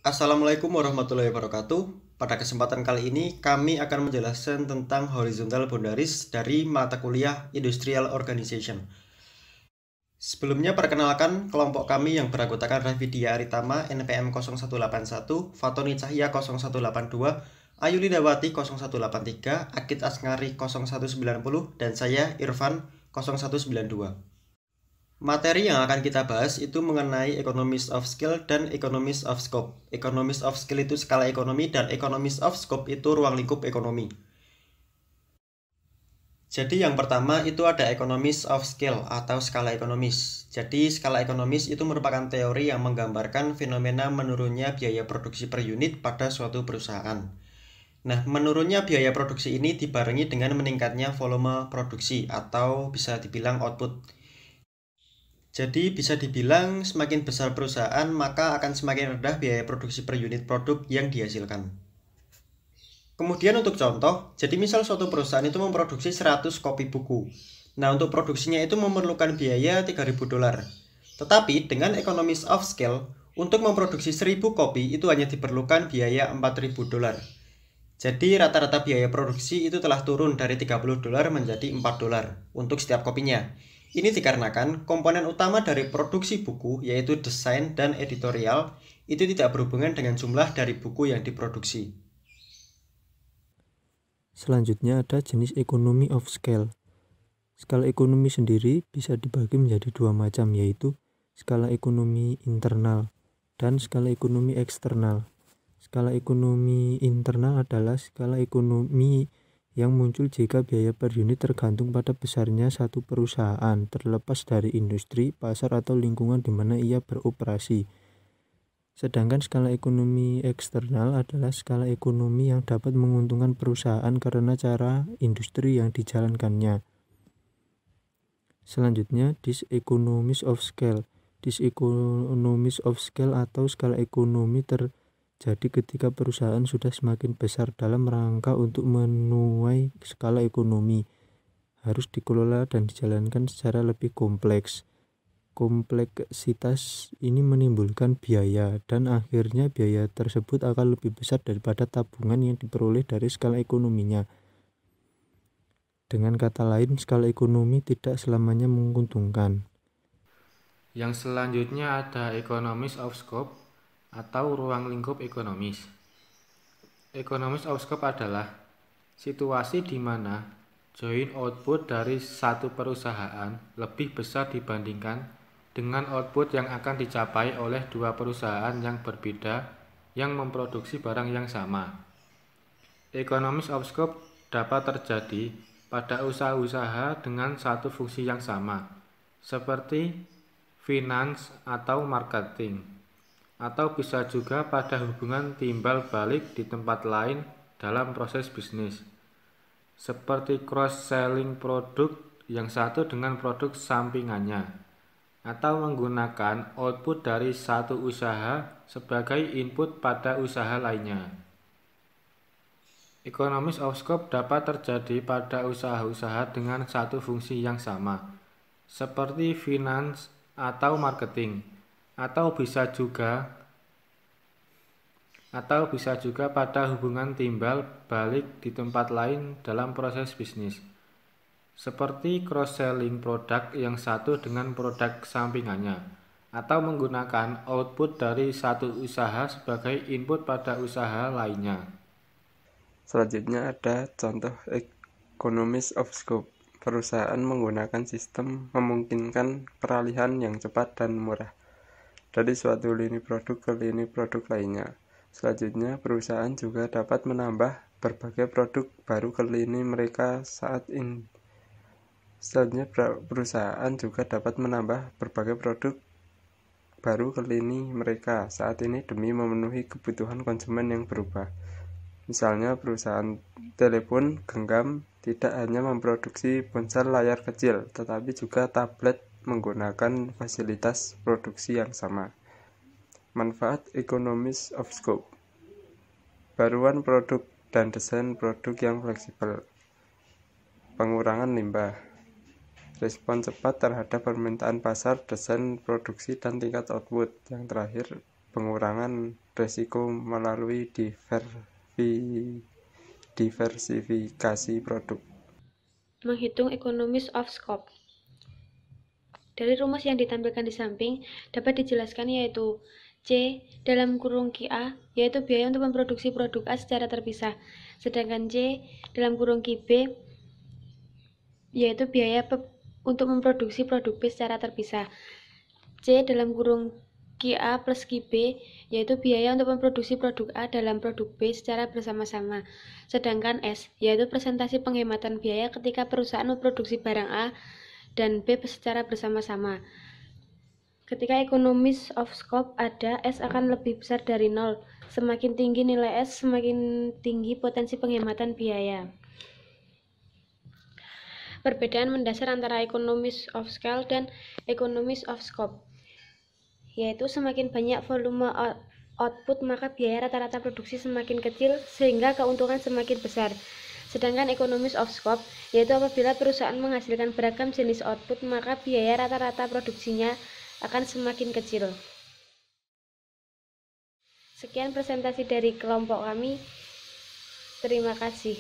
Assalamualaikum warahmatullahi wabarakatuh. Pada kesempatan kali ini kami akan menjelaskan tentang horizontal boundaries dari mata kuliah Industrial Organization. Sebelumnya perkenalkan kelompok kami yang beranggotakan Rafidia Aritama NPM 0181, Fatoni Cahya 0182, Ayu Lidawati 0183, Akid Asngari 0190, dan saya Irfan 0192. Materi yang akan kita bahas itu mengenai economies of scale dan economies of scope. Economies of scale itu skala ekonomi dan economies of scope itu ruang lingkup ekonomi. Jadi yang pertama itu ada economies of scale atau skala ekonomis. Jadi skala ekonomis itu merupakan teori yang menggambarkan fenomena menurunnya biaya produksi per unit pada suatu perusahaan. Nah, menurunnya biaya produksi ini dibarengi dengan meningkatnya volume produksi atau bisa dibilang output. Jadi bisa dibilang semakin besar perusahaan maka akan semakin rendah biaya produksi per unit produk yang dihasilkan. Kemudian untuk contoh, jadi misal suatu perusahaan itu memproduksi 100 kopi buku. Nah, untuk produksinya itu memerlukan biaya $3.000. Tetapi dengan economies of scale, untuk memproduksi 1000 kopi itu hanya diperlukan biaya $4.000. Jadi rata-rata biaya produksi itu telah turun dari $30 menjadi $4 untuk setiap kopinya. Ini dikarenakan komponen utama dari produksi buku yaitu desain dan editorial itu tidak berhubungan dengan jumlah dari buku yang diproduksi. Selanjutnya ada jenis economy of scale. Skala ekonomi sendiri bisa dibagi menjadi dua macam, yaitu skala ekonomi internal dan skala ekonomi eksternal. Skala ekonomi internal adalah skala ekonomi yang muncul jika biaya per unit tergantung pada besarnya satu perusahaan, terlepas dari industri, pasar, atau lingkungan di mana ia beroperasi. Sedangkan skala ekonomi eksternal adalah skala ekonomi yang dapat menguntungkan perusahaan karena cara industri yang dijalankannya. Selanjutnya, diseconomies of scale. Diseconomies of scale atau skala ekonomi terjadi ketika perusahaan sudah semakin besar dalam rangka untuk menuai skala ekonomi. Harus dikelola dan dijalankan secara lebih kompleks. Kompleksitas ini menimbulkan biaya dan akhirnya biaya tersebut akan lebih besar daripada tabungan yang diperoleh dari skala ekonominya. Dengan kata lain, skala ekonomi tidak selamanya menguntungkan. Yang selanjutnya ada economies of scope atau ruang lingkup ekonomis. Economies of scope adalah situasi di mana joint output dari satu perusahaan lebih besar dibandingkan dengan output yang akan dicapai oleh dua perusahaan yang berbeda yang memproduksi barang yang sama. Economies of scope dapat terjadi pada usaha-usaha dengan satu fungsi yang sama, seperti finance atau marketing, atau bisa juga pada hubungan timbal balik di tempat lain dalam proses bisnis, seperti cross-selling produk yang satu dengan produk sampingannya, atau menggunakan output dari satu usaha sebagai input pada usaha lainnya. Economies of scope dapat terjadi pada usaha-usaha dengan satu fungsi yang sama, seperti finance atau marketing, atau bisa juga pada hubungan timbal balik di tempat lain dalam proses bisnis, seperti cross-selling produk yang satu dengan produk sampingannya, atau menggunakan output dari satu usaha sebagai input pada usaha lainnya. Selanjutnya ada contoh economies of scope. Perusahaan menggunakan sistem memungkinkan peralihan yang cepat dan murah dari suatu lini produk ke lini produk lainnya. Selanjutnya, perusahaan juga dapat menambah berbagai produk baru ke lini mereka saat ini. Selanjutnya, perusahaan juga dapat menambah berbagai produk baru ke lini mereka saat ini demi memenuhi kebutuhan konsumen yang berubah. Misalnya perusahaan telepon genggam tidak hanya memproduksi ponsel layar kecil, tetapi juga tablet menggunakan fasilitas produksi yang sama. Manfaat economies of scope: baruan produk dan desain produk yang fleksibel, pengurangan limbah, respon cepat terhadap permintaan pasar, desain produksi dan tingkat output. Yang terakhir, pengurangan risiko melalui diversifikasi produk. Menghitung economies of scope. Dari rumus yang ditampilkan di samping dapat dijelaskan yaitu C dalam kurung QA yaitu biaya untuk memproduksi produk A secara terpisah, sedangkan C dalam kurung QB yaitu biaya untuk memproduksi produk B secara terpisah. C dalam kurung QA plus QB yaitu biaya untuk memproduksi produk A dalam produk B secara bersama-sama. Sedangkan S yaitu presentasi penghematan biaya ketika perusahaan memproduksi barang A dan B secara bersama-sama. Ketika economies of scope ada, S akan lebih besar dari 0. Semakin tinggi nilai S, semakin tinggi potensi penghematan biaya. Perbedaan mendasar antara economies of scale dan economies of scope, yaitu semakin banyak volume output maka biaya rata-rata produksi semakin kecil sehingga keuntungan semakin besar. Sedangkan economies of scope yaitu apabila perusahaan menghasilkan beragam jenis output maka biaya rata-rata produksinya akan semakin kecil. Sekian presentasi dari kelompok kami. Terima kasih.